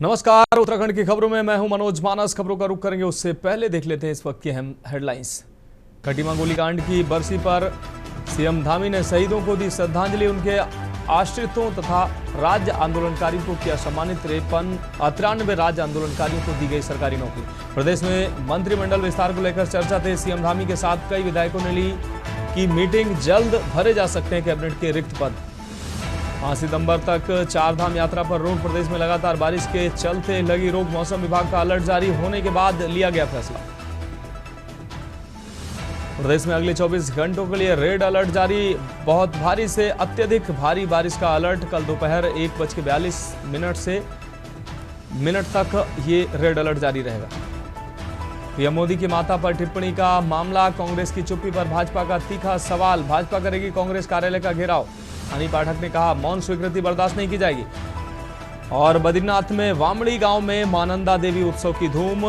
नमस्कार, उत्तराखंड की खबरों में मैं हूं मनोज मानस। खबरों का रुख करेंगे उससे पहले देख लेते हैं इस वक्त की अहम हेडलाइंस। खटीमा गोलीकांड की बरसी पर सीएम धामी ने शहीदों को दी श्रद्धांजलि। उनके आश्रितों तथा राज्य आंदोलनकारियों को किया सम्मानित। 93 राज्य आंदोलनकारियों को दी गई सरकारी नौकरी। प्रदेश में मंत्रिमंडल विस्तार को लेकर चर्चा थे। सीएम धामी के साथ कई विधायकों ने ली की मीटिंग। जल्द भरे जा सकते हैं कैबिनेट के रिक्त पद। 5 सितंबर तक चारधाम यात्रा पर रोक। प्रदेश में लगातार बारिश के चलते लगी रोक। मौसम विभाग का अलर्ट जारी होने के बाद लिया गया फैसला। प्रदेश में अगले 24 घंटों के लिए रेड अलर्ट जारी। बहुत भारी से अत्यधिक भारी बारिश का अलर्ट। कल दोपहर 1:42 से मिनट तक ये रेड अलर्ट जारी रहेगा। पीएम मोदी की माता पर टिप्पणी का मामला। कांग्रेस की चुप्पी पर भाजपा का तीखा सवाल। भाजपा करेगी कांग्रेस कार्यालय का घेराव। अनिल पाठक ने कहा मौन स्वीकृति बर्दाश्त नहीं की जाएगी। और बद्रीनाथ में वामड़ी गांव में मानंदा देवी उत्सव की धूम।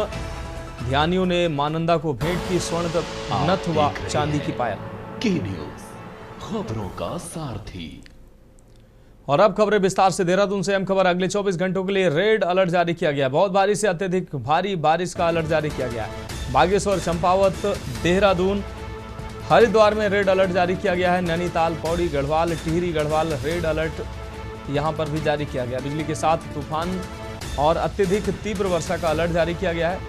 ध्यानियों ने मानंदा को भेंट की स्वर्ण नथ व चांदी की पायल। के न्यूज़, खबरों का सारथी। और अब खबरें विस्तार से। देहरादून से अहम खबर। अगले 24 घंटों के लिए रेड अलर्ट जारी किया गया। बहुत भारी से अत्यधिक भारी बारिश का अलर्ट जारी किया गया है। बागेश्वर, चंपावत, देहरादून, हरिद्वार में रेड अलर्ट जारी किया गया है। नैनीताल, पौड़ी, गढ़वाल, टिहरी गढ़वाल रेड अलर्ट यहां पर भी जारी किया गया। बिजली के साथ तूफान और अत्यधिक तीव्र वर्षा का अलर्ट जारी किया गया है।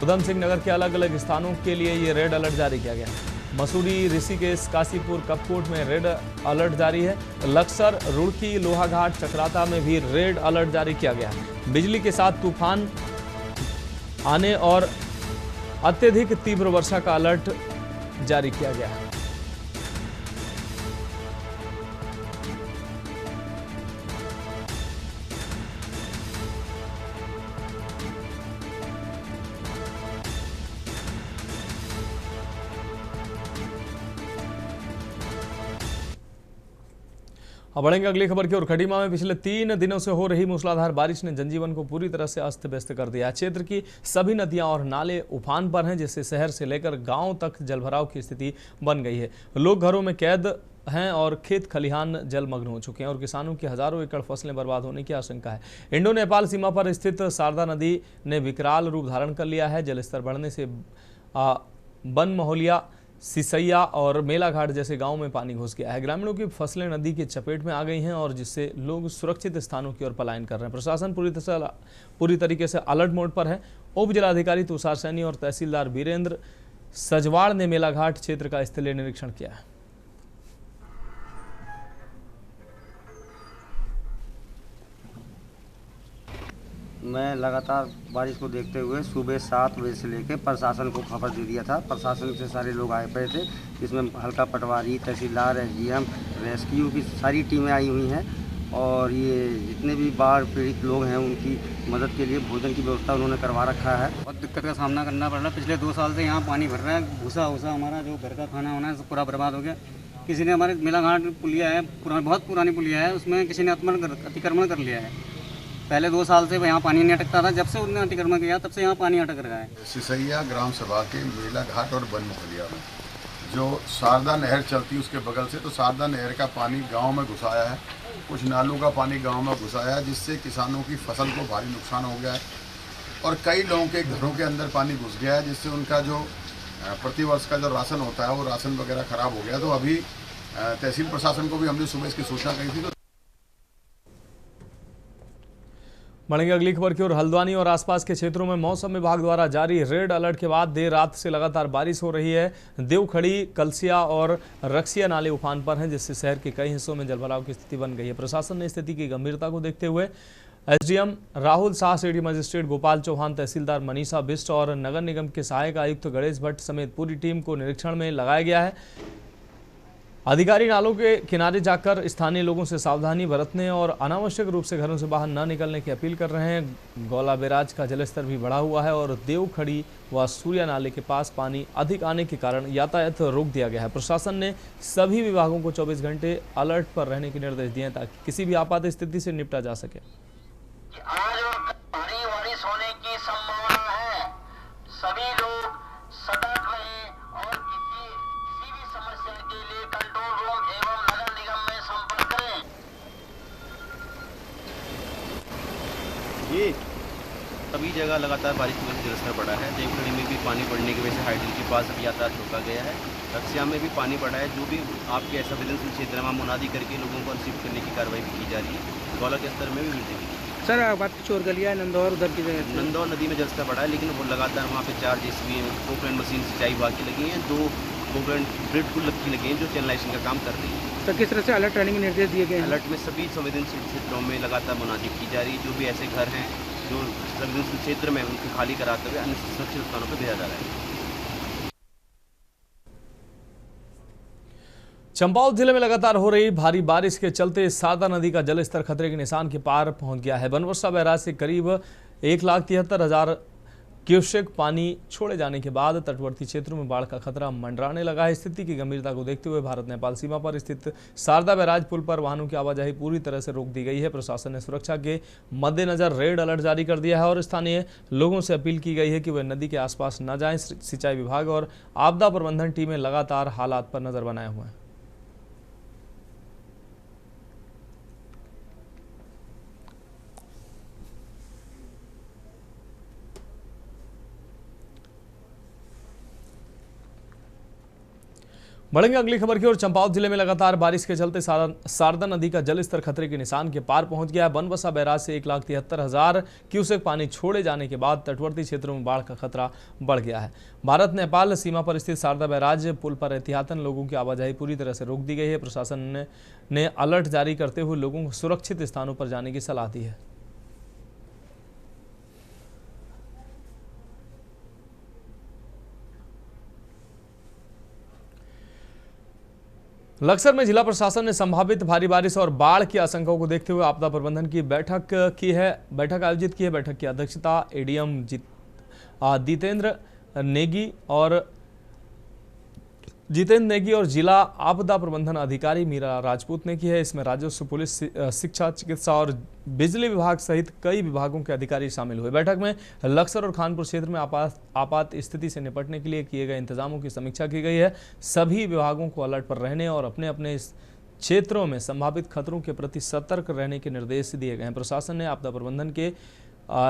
उधम सिंह नगर के अलग अलग स्थानों के लिए ये रेड अलर्ट जारी किया गया है। मसूरी, ऋषिकेश, काशीपुर, कपकोट में रेड अलर्ट जारी है। लक्सर, रुड़की, लोहाघाट, चक्राता में भी रेड अलर्ट जारी किया गया है। बिजली के साथ तूफान आने और अत्यधिक तीव्र वर्षा का अलर्ट जारी किया गया है। अब बढ़ेंगे अगली खबर की ओर। खटीमा में पिछले 3 दिनों से हो रही मूसलाधार बारिश ने जनजीवन को पूरी तरह से अस्त व्यस्त कर दिया है। क्षेत्र की सभी नदियां और नाले उफान पर हैं, जिससे शहर से लेकर गांव तक जलभराव की स्थिति बन गई है। लोग घरों में कैद हैं और खेत खलिहान जलमग्न हो चुके हैं और किसानों की हजारों एकड़ फसलें बर्बाद होने की आशंका है। इंडो नेपाल सीमा पर स्थित शारदा नदी ने विकराल रूप धारण कर लिया है। जलस्तर बढ़ने से बनमहोलिया, सिसैया और मेलाघाट जैसे गांवों में पानी घुस गया है। ग्रामीणों की फसलें नदी की चपेट में आ गई हैं और जिससे लोग सुरक्षित स्थानों की ओर पलायन कर रहे हैं। प्रशासन पूरी तरीके से अलर्ट मोड पर है। उप जिलाधिकारी तुषार सैनी और तहसीलदार वीरेंद्र सजवाड़ ने मेलाघाट क्षेत्र का स्थलीय निरीक्षण किया है। मैं लगातार बारिश को देखते हुए सुबह 7 बजे से लेकर प्रशासन को खबर दे दिया था। प्रशासन से सारे लोग आए पड़े थे। इसमें हल्का पटवारी, तहसीलदार, एसडीएम, रेस्क्यू की सारी टीमें आई हुई हैं और ये जितने भी बाढ़ पीड़ित लोग हैं उनकी मदद के लिए भोजन की व्यवस्था उन्होंने करवा रखा है। बहुत दिक्कत का सामना करना पड़ रहा है। पिछले 2 साल से यहाँ पानी भर रहा है। भूसा हमारा जो घर का खाना वाना है सब पूरा बर्बाद हो गया। किसी ने हमारे मेलाघाट पुलिया है, बहुत पुरानी पुलिया है, उसमें किसी ने अतिक्रमण कर लिया है। पहले 2 साल से यहाँ पानी नहीं अटकता था। जब से उन्होंने अतिक्रमण किया तब से यहाँ पानी अटक रहा है। सिसैया ग्राम सभा के मेलाघाट और बनमोहलिया में जो शारदा नहर चलती है उसके बगल से, तो शारदा नहर का पानी गांव में घुसाया है। कुछ नालों का पानी गांव में घुसाया है, जिससे किसानों की फसल को भारी नुकसान हो गया है और कई लोगों के घरों के अंदर पानी घुस गया है, जिससे उनका जो प्रतिवर्ष का जो राशन होता है वो राशन वगैरह खराब हो गया। तो अभी तहसील प्रशासन को भी हमने सुबह इसकी सूचना कही थी। बढ़ेंगे अगली खबर की ओर। हल्द्वानी और आसपास के क्षेत्रों में मौसम विभाग द्वारा जारी रेड अलर्ट के बाद देर रात से लगातार बारिश हो रही है। देवखड़ी, कलसिया और रक्सिया नाले उफान पर हैं, जिससे शहर के कई हिस्सों में जलभराव की स्थिति बन गई है। प्रशासन ने स्थिति की गंभीरता को देखते हुए SDM Rahul Shah, city magistrate Gopal Chauhan, तहसीलदार मनीषा बिष्ट और नगर निगम के सहायक आयुक्त गणेश भट्ट समेत पूरी टीम को निरीक्षण में लगाया गया है। अधिकारी नालों के किनारे जाकर स्थानीय लोगों से सावधानी बरतने और अनावश्यक रूप से घरों से बाहर न निकलने की अपील कर रहे हैं। गौला बैराज का जलस्तर भी बढ़ा हुआ है और देवखड़ी व सूर्या नाले के पास पानी अधिक आने के कारण यातायात रोक दिया गया है। प्रशासन ने सभी विभागों को 24 घंटे अलर्ट पर रहने के निर्देश दिए हैं ताकि किसी भी आपात स्थिति से निपटा जा सके। आज भारी बारिश होने की संभावना है। सभी लोग सतर्क रहें और किसी भी समस्या के लिए कंट्रोल रूम एवं नगर निगम में संपर्क करें। सभी जगह लगातार बारिश की वजह से जलस्तर बढ़ा है। देवखड़ी में भी पानी बढ़ने की वजह से हाईडल के पास अभी यातायात रोका गया है। रक्सिया में भी पानी बढ़ा है। जो भी आपके असंवेदनशील क्षेत्र में मुनादी करके लोगों को शिफ्ट करने की कार्रवाई भी की जा रही है। गौला के स्तर में भी वृद्धि हुई है। सर बात कुछ और गलिया नंदौर उधर की जगह नंदौर नदी में जलस्तर बढ़ा है, लेकिन वो लगातार वहाँ पे 4 जेसीबी पोकलैंड मशीन सिंचाई विभाग की लगी हैं, 2 पोकलैंड ग्रिड को लगी हैं जो चैनलाइजेशन का काम कर रही है। तो किस तरह से अलर्ट रहने के निर्देश दिए गए हैं? अलर्ट में सभी संवेदनशील क्षेत्रों में लगातार मुनादी की जा रही है। जो भी ऐसे घर हैं जो संवेदनशील क्षेत्र में उनको खाली कराते हुए अन्य सुरक्षित स्थानों पर भेजा जा रहा है। चंपावत जिले में लगातार हो रही भारी बारिश के चलते सारदा नदी का जलस्तर खतरे के निशान के पार पहुंच गया है। बनवर्षा बैराज से करीब 1,73,000 क्यूसेक पानी छोड़े जाने के बाद तटवर्ती क्षेत्रों में बाढ़ का खतरा मंडराने लगा है। स्थिति की गंभीरता को देखते हुए भारत नेपाल सीमा पर स्थित सारदा बैराज पुल पर वाहनों की आवाजाही पूरी तरह से रोक दी गई है। प्रशासन ने सुरक्षा के मद्देनजर रेड अलर्ट जारी कर दिया है और स्थानीय लोगों से अपील की गई है कि वे नदी के आसपास न जाएं। सिंचाई विभाग और आपदा प्रबंधन टीमें लगातार हालात पर नजर बनाए हुए हैं। बढ़ेंगे अगली खबर की ओर। चंपावत जिले में लगातार बारिश के चलते सारदा नदी का जलस्तर खतरे के निशान के पार पहुंच गया है। बनबसा बैराज से 1,73,000 क्यूसेक पानी छोड़े जाने के बाद तटवर्ती क्षेत्रों में बाढ़ का खतरा बढ़ गया है। भारत नेपाल सीमा पर स्थित सारदा बैराज पुल पर एहतियातन लोगों की आवाजाही पूरी तरह से रोक दी गई है। प्रशासन ने अलर्ट जारी करते हुए लोगों को सुरक्षित स्थानों पर जाने की सलाह दी है। लक्सर में जिला प्रशासन ने संभावित भारी बारिश और बाढ़ की आशंकाओं को देखते हुए आपदा प्रबंधन की बैठक आयोजित की है। बैठक की अध्यक्षता एडीएम जितेंद्र नेगी और जिला आपदा प्रबंधन अधिकारी मीरा राजपूत ने की है। इसमें राजस्व, पुलिस, शिक्षा, चिकित्सा और बिजली विभाग सहित कई विभागों के अधिकारी शामिल हुए। बैठक में लक्सर और खानपुर क्षेत्र में आपात स्थिति से निपटने के लिए किए गए इंतजामों की समीक्षा की गई है। सभी विभागों को अलर्ट पर रहने और अपने अपने क्षेत्रों में संभावित खतरों के प्रति सतर्क रहने के निर्देश दिए गए हैं। प्रशासन ने आपदा प्रबंधन के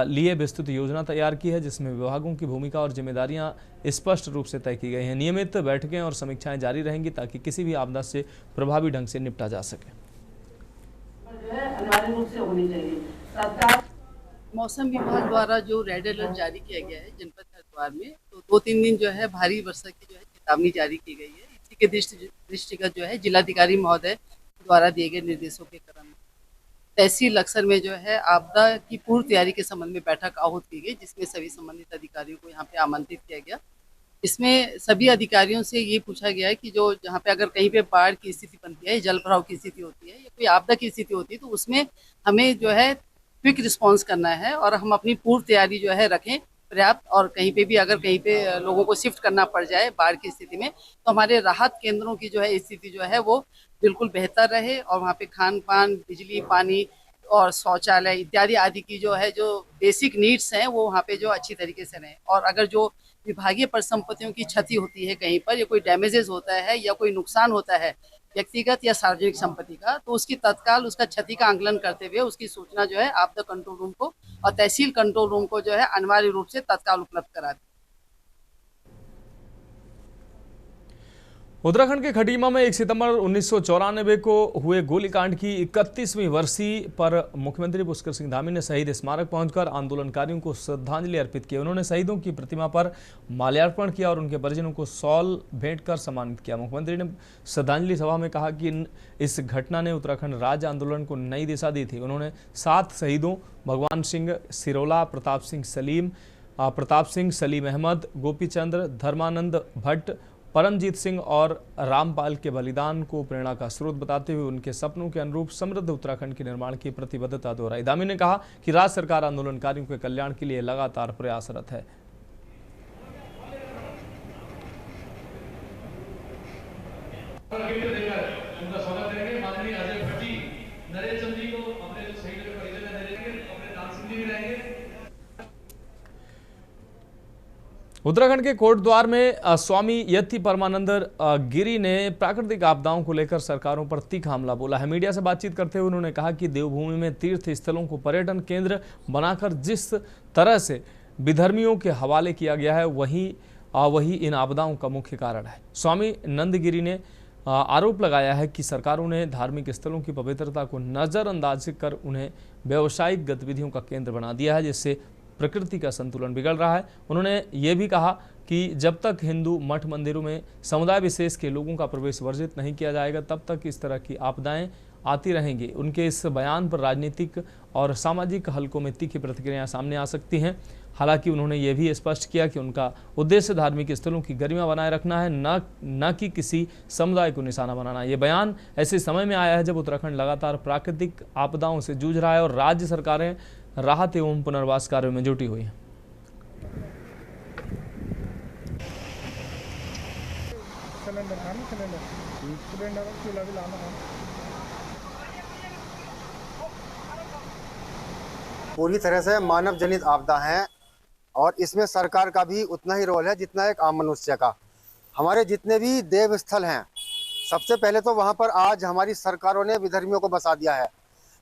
लिए विस्तृत योजना तैयार की है, जिसमें विभागों की भूमिका और जिम्मेदारियां स्पष्ट रूप से तय की गई हैं। नियमित बैठकें और समीक्षाएं जारी रहेंगी ताकि किसी भी आपदा से प्रभावी ढंग से निपटा जा सके। अनिवार्य रूप से होनी चाहिए। सरकार मौसम विभाग द्वारा जो रेड अलर्ट जारी किया गया है जनपद हरिद्वार में, तो 2-3 दिन जो है भारी वर्षा की जो है चेतावनी जारी की गई है। इसी के दृष्टिगत जो है जिलाधिकारी महोदय द्वारा दिए गए निर्देशों के क्रम में तहसील लक्सर में जो है आपदा की पूर्व तैयारी के संबंध में बैठक आहूत की गई, जिसमें सभी संबंधित अधिकारियों को यहाँ पे आमंत्रित किया गया। इसमें सभी अधिकारियों से ये पूछा गया है कि जो जहाँ पे अगर कहीं पे बाढ़ की स्थिति बनती है, जल भराव की स्थिति होती है या कोई आपदा की स्थिति होती है, तो उसमें हमें जो है क्विक रिस्पॉन्स करना है और हम अपनी पूर्व तैयारी जो है रखें पर्याप्त। और कहीं पे भी अगर कहीं पे लोगों को शिफ्ट करना पड़ जाए बाढ़ की स्थिति में, तो हमारे राहत केंद्रों की जो है स्थिति जो है वो बिल्कुल बेहतर रहे और वहाँ पे खान पान, बिजली, पानी और शौचालय इत्यादि आदि की जो है जो बेसिक नीड्स हैं वो वहाँ पे जो अच्छी तरीके से रहें। और अगर जो विभागीय परिसंपत्तियों की क्षति होती है कहीं पर या कोई डैमेजेस होता है या कोई नुकसान होता है व्यक्तिगत या सार्वजनिक संपत्ति का, तो उसकी तत्काल उसका क्षति का आंकलन करते हुए उसकी सूचना जो है आपदा कंट्रोल रूम को और तहसील कंट्रोल रूम को जो है अनिवार्य रूप से तत्काल उपलब्ध करा दी। उत्तराखंड के खटीमा में 1 सितंबर 1994 को हुए गोलीकांड की 31वीं वर्षी पर मुख्यमंत्री पुष्कर सिंह धामी ने शहीद स्मारक पहुंचकर आंदोलनकारियों को श्रद्धांजलि अर्पित की। उन्होंने शहीदों की प्रतिमा पर माल्यार्पण किया और उनके परिजनों को शॉल भेंट कर सम्मानित किया। मुख्यमंत्री ने श्रद्धांजलि सभा में कहा कि इस घटना ने उत्तराखंड राज्य आंदोलन को नई दिशा दी थी। उन्होंने 7 शहीदों भगवान सिंह सिरोला, प्रताप सिंह सलीम अहमद, गोपीचंद्र, धर्मानंद भट्ट, परमजीत सिंह और रामपाल के बलिदान को प्रेरणा का स्रोत बताते हुए उनके सपनों के अनुरूप समृद्ध उत्तराखंड के निर्माण की प्रतिबद्धता दोहराई। धामी ने कहा कि राज्य सरकार आंदोलनकारियों के कल्याण के लिए लगातार प्रयासरत है। उत्तराखंड के कोटद्वार में स्वामी यति परमानंद गिरी ने प्राकृतिक आपदाओं को लेकर सरकारों पर तीखा हमला बोला है। मीडिया से बातचीत करते हुए उन्होंने कहा कि देवभूमि में तीर्थ स्थलों को पर्यटन केंद्र बनाकर जिस तरह से विधर्मियों के हवाले किया गया है वही इन आपदाओं का मुख्य कारण है। स्वामी नंदगिरी ने आरोप लगाया है कि सरकारों ने धार्मिक स्थलों की पवित्रता को नज़रअंदाज कर उन्हें व्यावसायिक गतिविधियों का केंद्र बना दिया है, जिससे प्रकृति का संतुलन बिगड़ रहा है। उन्होंने ये भी कहा कि जब तक हिंदू मठ मंदिरों में समुदाय विशेष के लोगों का प्रवेश वर्जित नहीं किया जाएगा तब तक इस तरह की आपदाएं आती रहेंगी। उनके इस बयान पर राजनीतिक और सामाजिक हलकों में तीखी प्रतिक्रियाएं सामने आ सकती हैं। हालांकि उन्होंने ये भी स्पष्ट किया कि उनका उद्देश्य धार्मिक स्थलों की गरिमा बनाए रखना है, न कि किसी समुदाय को निशाना बनाना। ये बयान ऐसे समय में आया है जब उत्तराखंड लगातार प्राकृतिक आपदाओं से जूझ रहा है और राज्य सरकारें राहत एवं पुनर्वास कार्यों में जुटी हुई हैं। पूरी तरह से मानव जनित आपदा है और इसमें सरकार का भी उतना ही रोल है जितना एक आम मनुष्य का। हमारे जितने भी देव स्थल हैं, सबसे पहले तो वहाँ पर आज हमारी सरकारों ने विधर्मियों को बसा दिया है।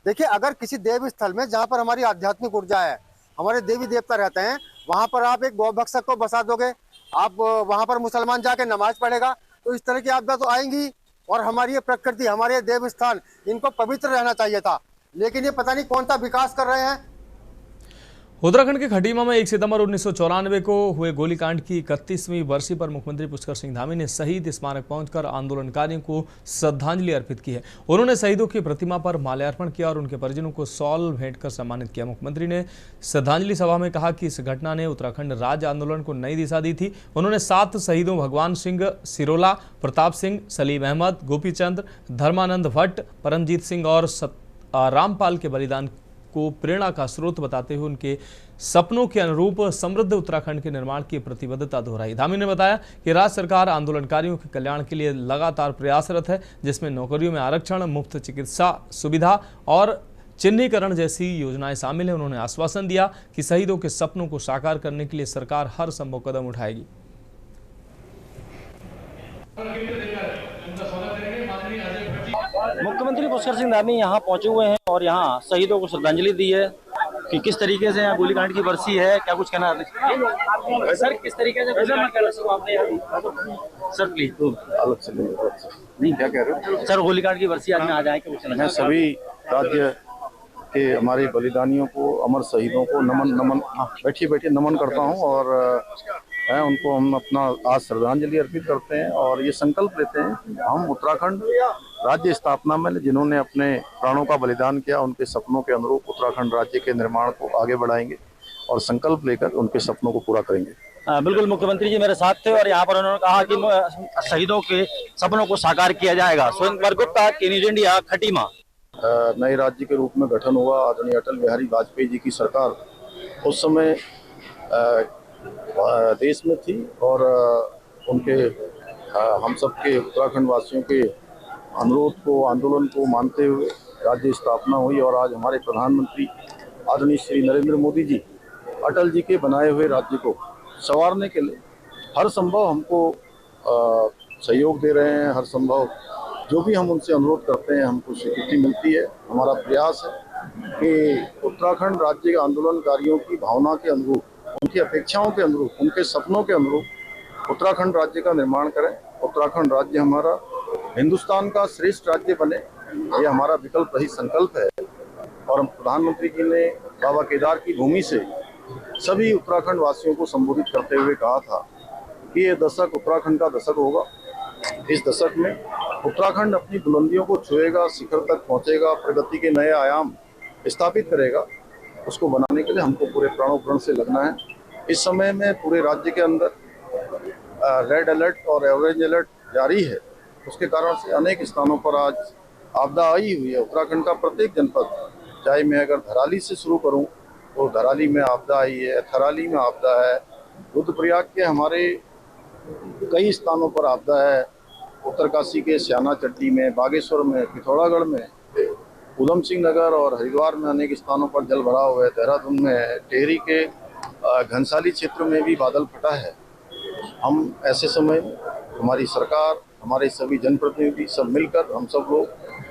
देखिए, अगर किसी देव स्थल में जहाँ पर हमारी आध्यात्मिक ऊर्जा है, हमारे देवी देवता रहते हैं, वहाँ पर आप एक गौभक्षक को बसा दोगे, आप वहाँ पर मुसलमान जाके नमाज पढ़ेगा, तो इस तरह की आपदा तो आएंगी। और हमारी ये प्रकृति, हमारे देव स्थान, इनको पवित्र रहना चाहिए था, लेकिन ये पता नहीं कौन सा विकास कर रहे हैं। उत्तराखंड के खटीमा में 1 सितंबर 1994 को हुए गोलीकांड की 31वीं बरसी पर मुख्यमंत्री पुष्कर सिंह धामी ने शहीद स्मारक पहुंचकर आंदोलनकारियों को श्रद्धांजलि अर्पित की है। उन्होंने शहीदों की प्रतिमा पर माल्यार्पण किया और उनके परिजनों को शॉल भेंट कर सम्मानित किया। मुख्यमंत्री ने श्रद्धांजलि सभा में कहा कि इस घटना ने उत्तराखंड राज्य आंदोलन को नई दिशा दी थी। उन्होंने 7 शहीदों भगवान सिंह सिरोला, प्रताप सिंह, सलीम अहमद, गोपीचंद, धर्मानंद भट्ट, परमजीत सिंह और रामपाल के बलिदान को प्रेरणा का स्रोत बताते हुए उनके सपनों के अनुरूप समृद्ध उत्तराखंड के निर्माण की प्रतिबद्धता दोहराई। धामी ने बताया कि राज्य सरकार आंदोलनकारियों के कल्याण के लिए लगातार प्रयासरत है, जिसमें नौकरियों में आरक्षण, मुफ्त चिकित्सा सुविधा और चिन्हीकरण जैसी योजनाएं शामिल हैं। उन्होंने आश्वासन दिया कि शहीदों के सपनों को साकार करने के लिए सरकार हर संभव कदम उठाएगी। मुख्यमंत्री पुष्कर सिंह धामी यहाँ पहुंचे हुए हैं और यहाँ शहीदों को श्रद्धांजलि दी है कि किस तरीके से यहाँ गोलीकांड की बरसी है। क्या कुछ कहना है सर, किस तरीके से सर प्लीज अलग से नहीं, क्या कह रहे हो सर? गोलीकांड की बरसी आज में आ जाए, मैं सभी राज्य के हमारे बलिदानियों को, अमर शहीदों को नमन बैठिए नमन करता हूँ और उनको हम अपना आज श्रद्धांजलि अर्पित करते हैं और ये संकल्प लेते हैं कि हम उत्तराखंड राज्य स्थापना में जिन्होंने अपने प्राणों का बलिदान किया, उनके सपनों के अनुरूप उत्तराखंड राज्य के निर्माण को आगे बढ़ाएंगे और संकल्प लेकर उनके सपनों को पूरा करेंगे। बिल्कुल, मुख्यमंत्री जी मेरे साथ थे और यहाँ पर उन्होंने कहा कि शहीदों के सपनों को साकार किया जाएगा। स्वयं गुप्ता, न्यूज इंडिया, खटीमा। नए राज्य के रूप में गठन हुआ आदरणीय अटल बिहारी वाजपेयी जी की सरकार उस समय देश में थी और उनके हम सब के उत्तराखंड वासियों के अनुरोध को, आंदोलन को मानते हुए राज्य स्थापना हुई और आज हमारे प्रधानमंत्री आदरणीय श्री नरेंद्र मोदी जी अटल जी के बनाए हुए राज्य को संवारने के लिए हर संभव हमको सहयोग दे रहे हैं। हर संभव जो भी हम उनसे अनुरोध करते हैं हमको स्वीकृति मिलती है। हमारा प्रयास है कि उत्तराखंड राज्य के आंदोलनकारियों की भावना के अनुरूप, उनकी अपेक्षाओं के अनुरूप, उनके सपनों के अनुरूप उत्तराखंड राज्य का निर्माण करें। उत्तराखंड राज्य हमारा हिंदुस्तान का श्रेष्ठ राज्य बने, ये हमारा विकल्प रही संकल्प है। और प्रधानमंत्री जी ने बाबा केदार की भूमि से सभी उत्तराखंड वासियों को संबोधित करते हुए कहा था कि ये दशक उत्तराखंड का दशक होगा। इस दशक में उत्तराखंड अपनी बुलंदियों को छुएगा, शिखर तक पहुंचेगा, प्रगति के नए आयाम स्थापित करेगा। उसको बनाने के लिए हमको पूरे प्राणों प्रण से लगना है। इस समय में पूरे राज्य के अंदर रेड अलर्ट और ऑरेंज अलर्ट जारी है। उसके कारण से अनेक स्थानों पर आज आपदा आई हुई है। उत्तराखंड का प्रत्येक जनपद, चाहे मैं अगर धराली से शुरू करूं तो धराली में आपदा आई है, थराली में आपदा है, रुद्रप्रयाग के हमारे कई स्थानों पर आपदा है, उत्तरकाशी के स्याना चट्टी में, बागेश्वर में, पिथौरागढ़ में, उधम सिंह नगर और हरिद्वार में अनेक स्थानों पर जल भराव है, देहरादून में, टेहरी के घनसाली क्षेत्र में भी बादल फटा है। हम ऐसे समय में हमारी सरकार, हमारे सभी जनप्रतिनिधि सब मिलकर हम सब लोग,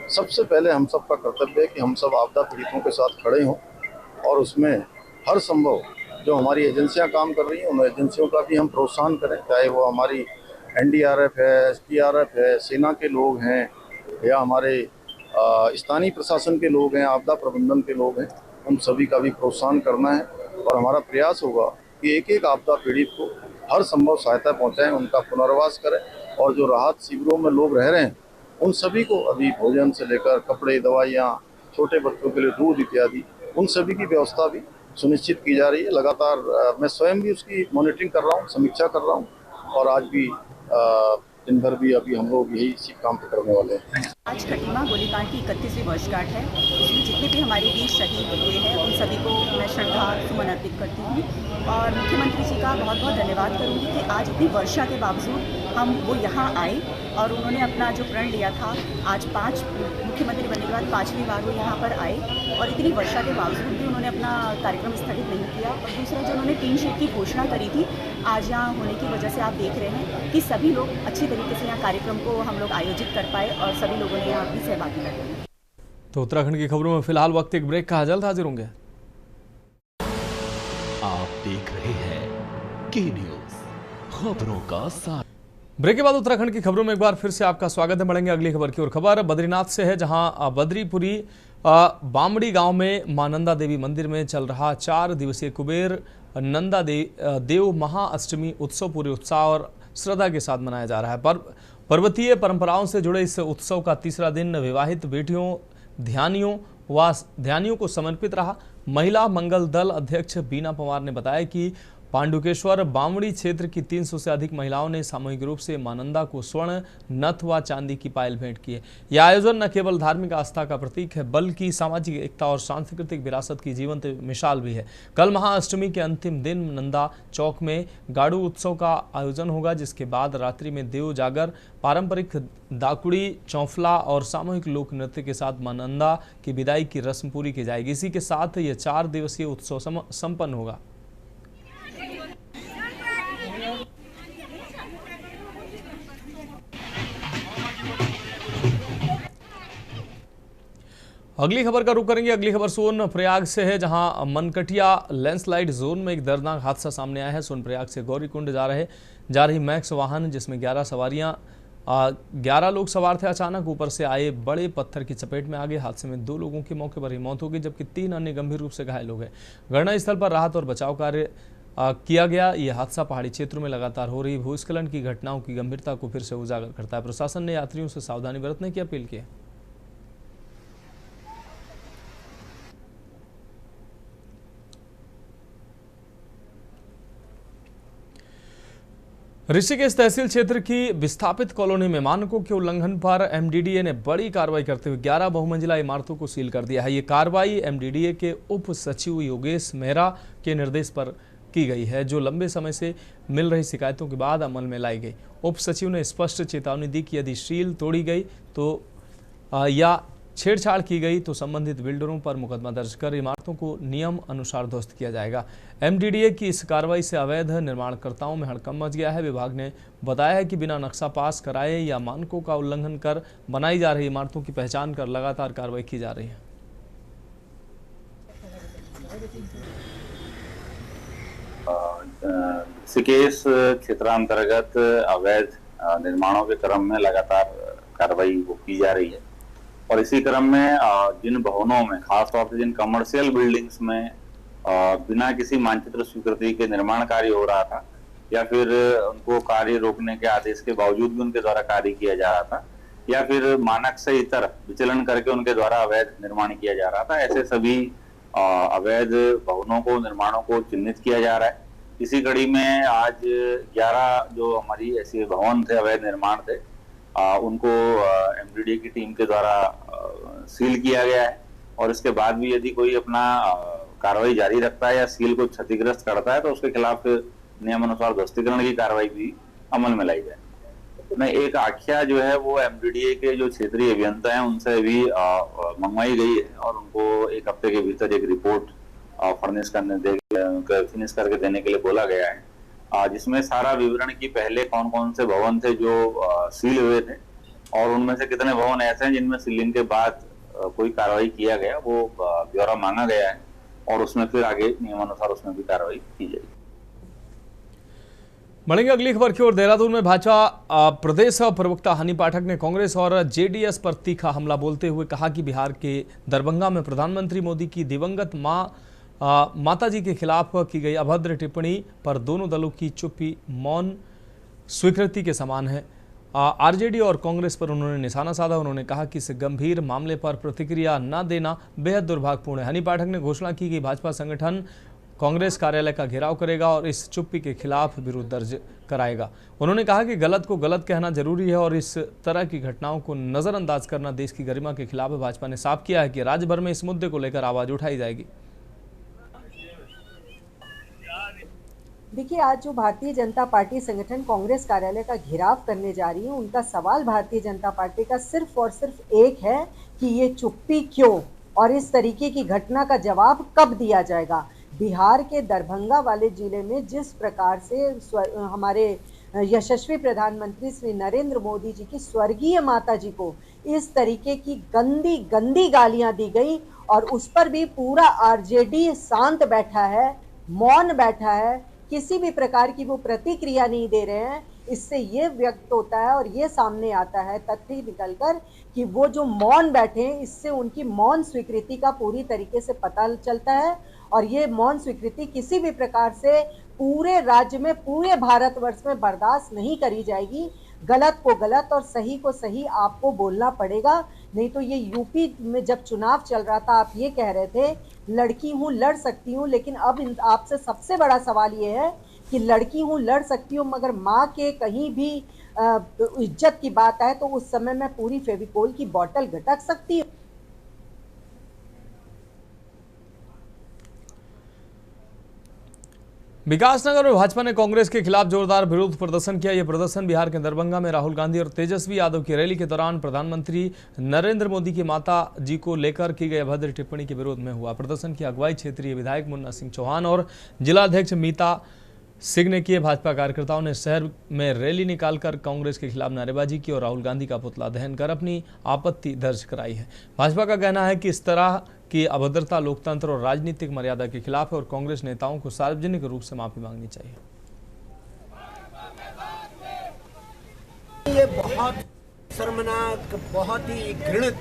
सबसे पहले हम सबका कर्तव्य है कि हम सब आपदा पीड़ितों के साथ खड़े हों और उसमें हर संभव जो हमारी एजेंसियां काम कर रही हैं उन एजेंसियों का भी हम प्रोत्साहन करें, चाहे वो हमारी NDRF है, SDRF है, सेना के लोग हैं या हमारे स्थानीय प्रशासन के लोग हैं, आपदा प्रबंधन के लोग हैं, उन सभी का भी प्रोत्साहन करना है। और हमारा प्रयास होगा कि एक एक आपदा पीड़ित को हर संभव सहायता पहुंचाएं, उनका पुनर्वास करें और जो राहत शिविरों में लोग रह रहे हैं उन सभी को अभी भोजन से लेकर कपड़े, दवाइयाँ, छोटे बच्चों के लिए दूध इत्यादि उन सभी की व्यवस्था भी सुनिश्चित की जा रही है। लगातार मैं स्वयं भी उसकी मॉनिटरिंग कर रहा हूँ, समीक्षा कर रहा हूँ और आज भी दिन भर भी अभी हम लोग यही इसी काम पे करने वाले हैं। आज खटीमा गोलीकांड की 31वीं वर्षगांठ है। उसमें जितने भी हमारे वीर शहीद हुए हैं उन सभी को मैं श्रद्धा सुमन अर्पित करती हूँ और मुख्यमंत्री जी का बहुत बहुत धन्यवाद करूँगी कि आज इतनी वर्षा के बावजूद हम वो यहाँ आए और उन्होंने अपना जो प्रण लिया था, आज मुख्यमंत्री बनने के बाद 5वीं बार वो यहाँ पर आए और इतनी वर्षा के बावजूद भी उन्होंने अपना कार्यक्रम स्थगित नहीं किया। और दूसरा जो उन्होंने टीन शीट की घोषणा करी थी, आज यहाँ होने की वजह से आप देख रहे हैं कि सभी लोग अच्छी तरीके से यहाँ कार्यक्रम को हम लोग आयोजित कर पाए और सभी लोगों ने यहाँ अपनी सहभागिता की। तो उत्तराखंड की खबरों में फिलहाल वक्त एक ब्रेक का, जल्द हाजिर होंगे। आप देख रहे हैं के न्यूज, खबरों का साथ। ब्रेक के बाद उत्तराखंड की खबरों में एक बार फिर से आपका स्वागत है। बढ़ेंगे अगली खबर की ओर। खबर बद्रीनाथ से है, जहां बद्रीपुरी बामड़ी गांव में मां नंदा देवी मंदिर में चल रहा 4 दिवसीय कुबेर नंदा देव महाअष्टमी उत्सव पूरे उत्साह और श्रद्धा के साथ मनाया जा रहा है। पर्वतीय परंपराओं से जुड़े इस उत्सव का तीसरा दिन विवाहित बेटियों, ध्यानियों को समर्पित रहा। महिला मंगल दल अध्यक्ष बीना पवार ने बताया कि पांडुकेश्वर बामड़ी क्षेत्र की 300 से अधिक महिलाओं ने सामूहिक रूप से मां नंदा को स्वर्ण, नथ व चांदी की पायल भेंट की है। यह आयोजन न केवल धार्मिक आस्था का प्रतीक है बल्कि सामाजिक एकता और सांस्कृतिक विरासत की जीवंत मिसाल भी है। कल महाअष्टमी के अंतिम दिन नंदा चौक में गाड़ू उत्सव का आयोजन होगा, जिसके बाद रात्रि में देव जागर, पारंपरिक दाकुड़ी, चौफला और सामूहिक लोक नृत्य के साथ मां नंदा की विदाई की रस्म पूरी की जाएगी। इसी के साथ यह 4 दिवसीय उत्सव संपन्न होगा। अगली खबर का रुख करेंगे। अगली खबर सोनप्रयाग से है, जहां मनकटिया लैंडस्लाइड जोन में एक दर्दनाक हादसा सामने आया है। सोनप्रयाग से गौरीकुंड जा रही मैक्स वाहन, जिसमें 11 लोग सवार थे, अचानक ऊपर से आए बड़े पत्थर की चपेट में आ गए। हादसे में 2 लोगों की मौके पर ही मौत हो गई, जबकि 3 अन्य गंभीर रूप से घायल हो गए। घटनास्थल पर राहत और बचाव कार्य किया गया। यह हादसा पहाड़ी क्षेत्रों में लगातार हो रही भूस्खलन की घटनाओं की गंभीरता को फिर से उजागर करता है। प्रशासन ने यात्रियों से सावधानी बरतने की अपील की है। ऋषिकेश तहसील क्षेत्र की विस्थापित कॉलोनी में मानकों के उल्लंघन पर एमडीडीए ने बड़ी कार्रवाई करते हुए 11 बहुमंजिला इमारतों को सील कर दिया है। ये कार्रवाई एमडीडीए के उप सचिव योगेश मेहरा के निर्देश पर की गई है, जो लंबे समय से मिल रही शिकायतों के बाद अमल में लाई गई। उप सचिव ने स्पष्ट चेतावनी दी कि यदि सील तोड़ी गई तो या छेड़छाड़ की गई तो संबंधित बिल्डरों पर मुकदमा दर्ज कर इमारतों को नियम अनुसार ध्वस्त किया जाएगा। एमडीडीए की इस कार्रवाई से अवैध निर्माणकर्ताओं में हड़कंप मच गया है। विभाग ने बताया है कि बिना नक्शा पास कराए या मानकों का उल्लंघन कर बनाई जा रही इमारतों की पहचान कर लगातार कार्रवाई की जा रही है। ऋषिकेश क्षेत्रांतर्गत अवैध निर्माणों के क्रम में लगातार कार्रवाई की जा रही है और इसी क्रम में जिन भवनों में, खासतौर से जिन कमर्शियल बिल्डिंग्स में बिना किसी मानचित्र स्वीकृति के निर्माण कार्य हो रहा था या फिर उनको कार्य रोकने के आदेश के बावजूद भी उनके द्वारा कार्य किया जा रहा था या फिर मानक से इतर विचलन करके उनके द्वारा अवैध निर्माण किया जा रहा था, ऐसे सभी अवैध भवनों को, निर्माणों को चिन्हित किया जा रहा है। इसी कड़ी में आज 11 जो हमारी ऐसे भवन थे, अवैध निर्माण थे, उनको एमडीडीए की टीम के द्वारा सील किया गया है और इसके बाद भी यदि कोई अपना कार्रवाई जारी रखता है या सील को क्षतिग्रस्त करता है तो उसके खिलाफ नियमानुसार ध्वस्तीकरण की कार्रवाई भी अमल में लाई जाए। एक आख्या जो है वो एमडीडीए के जो क्षेत्रीय अभियंता हैं उनसे भी मंगवाई गई है और उनको 1 हफ्ते के भीतर एक रिपोर्ट फिनिश करके देने के लिए बोला गया है जिसमें सारा विवरण की पहले कौन कौन से भवन थे जो सील हुए थे और उनमें से कितने भवन ऐसे हैं जिनमें सीलिंग के बाद कोई कार्रवाई किया गया, वो ब्यौरा मांगा गया है और उसमें फिर आगे नियमानुसार उसमें भी कार्रवाई की जाएगी। बढ़ेंगे अगली खबर की ओर। देहरादून में भाजपा प्रदेश प्रवक्ता हनी पाठक ने कांग्रेस और जेडीएस पर तीखा हमला बोलते हुए कहा कि बिहार के दरभंगा में प्रधानमंत्री मोदी की दिवंगत माताजी के खिलाफ की गई अभद्र टिप्पणी पर दोनों दलों की चुप्पी मौन स्वीकृति के समान है। आरजेडी और कांग्रेस पर उन्होंने निशाना साधा। उन्होंने कहा कि इस गंभीर मामले पर प्रतिक्रिया न देना बेहद दुर्भाग्यपूर्ण है। हनी पाठक ने घोषणा की कि भाजपा संगठन कांग्रेस कार्यालय का घेराव करेगा और इस चुप्पी के खिलाफ विरोध दर्ज कराएगा। उन्होंने कहा कि गलत को गलत कहना जरूरी है और इस तरह की घटनाओं को नजरअंदाज करना देश की गरिमा के खिलाफ है। भाजपा ने साफ किया है कि राज्य भर में इस मुद्दे को लेकर आवाज उठाई जाएगी। देखिए, आज जो भारतीय जनता पार्टी संगठन कांग्रेस कार्यालय का घेराव करने जा रही है, उनका सवाल भारतीय जनता पार्टी का सिर्फ और सिर्फ एक है कि ये चुप्पी क्यों और इस तरीके की घटना का जवाब कब दिया जाएगा। बिहार के दरभंगा वाले जिले में जिस प्रकार से हमारे यशस्वी प्रधानमंत्री श्री नरेंद्र मोदी जी की स्वर्गीय माता जी को इस तरीके की गंदी गंदी गालियां दी गई और उस पर भी पूरा आरजेडी शांत बैठा है, मौन बैठा है, किसी भी प्रकार की वो प्रतिक्रिया नहीं दे रहे हैं। इससे ये व्यक्त होता है और ये सामने आता है तथ्य निकलकर कि वो जो मौन बैठे हैं, इससे उनकी मौन स्वीकृति का पूरी तरीके से पता चलता है और ये मौन स्वीकृति किसी भी प्रकार से पूरे राज्य में, पूरे भारतवर्ष में बर्दाश्त नहीं करी जाएगी। गलत को गलत और सही को सही आपको बोलना पड़ेगा, नहीं तो ये यूपी में जब चुनाव चल रहा था आप ये कह रहे थे लड़की हूँ लड़ सकती हूँ, लेकिन अब आपसे सबसे बड़ा सवाल ये है कि लड़की हूँ लड़ सकती हूँ मगर माँ के कहीं भी इज्जत की बात आए तो उस समय मैं पूरी फेविकोल की बोतल गटक सकती हूँ। विकासनगर में भाजपा ने कांग्रेस के खिलाफ जोरदार विरोध प्रदर्शन किया। यह प्रदर्शन बिहार के दरभंगा में राहुल गांधी और तेजस्वी यादव की रैली के दौरान प्रधानमंत्री नरेंद्र मोदी की माता जी को लेकर की गई अभद्र टिप्पणी के विरोध में हुआ। प्रदर्शन की अगुवाई क्षेत्रीय विधायक मुन्ना सिंह चौहान और जिलाध्यक्ष मीता सिंह ने किए। भाजपा कार्यकर्ताओं ने शहर में रैली निकालकर कांग्रेस के खिलाफ नारेबाजी की और राहुल गांधी का पुतला दहन कर अपनी आपत्ति दर्ज कराई है। भाजपा का कहना है कि इस तरह की अभद्रता लोकतंत्र और राजनीतिक मर्यादा के खिलाफ है और कांग्रेस नेताओं को सार्वजनिक रूप से माफी मांगनी चाहिए। ये बहुत शर्मनाक, बहुत ही घृणित,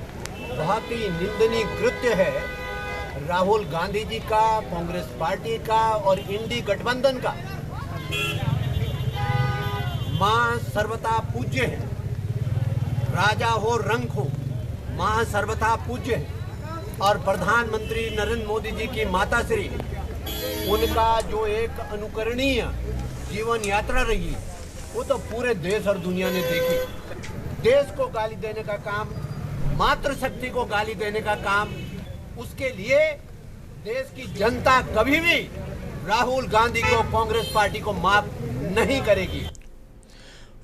बहुत ही निंदनीय कृत्य है राहुल गांधी जी का, कांग्रेस पार्टी का और इंडी गठबंधन का। मां सर्वथा पूज्य है, राजा हो रंक हो, मां सर्वथा पूज्य है और प्रधानमंत्री नरेंद्र मोदी जी की माताश्री, उनका जो एक अनुकरणीय जीवन यात्रा रही वो तो पूरे देश और दुनिया ने देखी। देश को गाली देने का काम, मातृशक्ति को गाली देने का काम, उसके लिए देश की जनता कभी भी राहुल गांधी को, कांग्रेस पार्टी को माफ नहीं करेगी।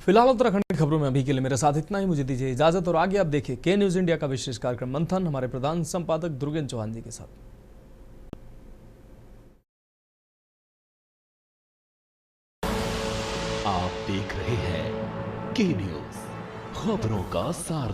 फिलहाल उत्तराखंड की खबरों में अभी के लिए मेरे साथ इतना ही। मुझे दीजिए इजाजत और आगे आप देखिए के न्यूज इंडिया का विशेष कार्यक्रम मंथन हमारे प्रधान संपादक दुर्गेन चौहान जी के साथ। आप देख रहे हैं के न्यूज, खबरों का सार।